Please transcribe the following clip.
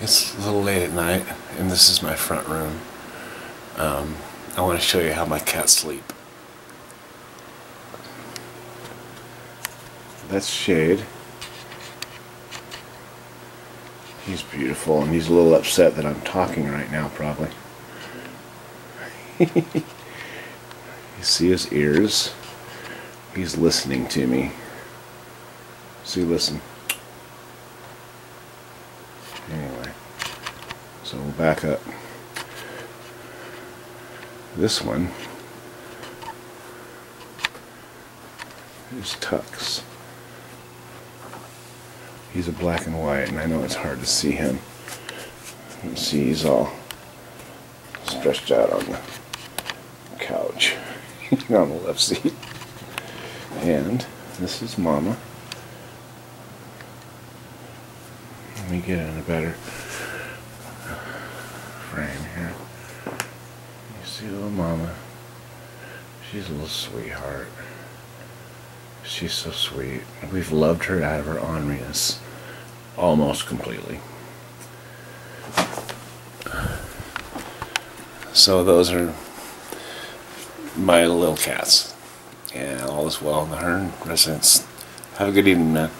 It's a little late at night, and this is my front room. I want to show you how my cats sleep. That's Shade. He's beautiful, and he's a little upset that I'm talking right now, probably. You see his ears? He's listening to me. See, listen. Anyway, so we'll back up. This one is Tux. He's a black and white, and I know it's hard to see him. You can see he's all stretched out on the couch on the left seat. And this is Mama. Let me get in a better frame here. You see little Mama. She's a little sweetheart. She's so sweet. We've loved her out of her orneriness almost completely. So those are my little cats. And all is well in the Hearn residence. Have a good evening, man.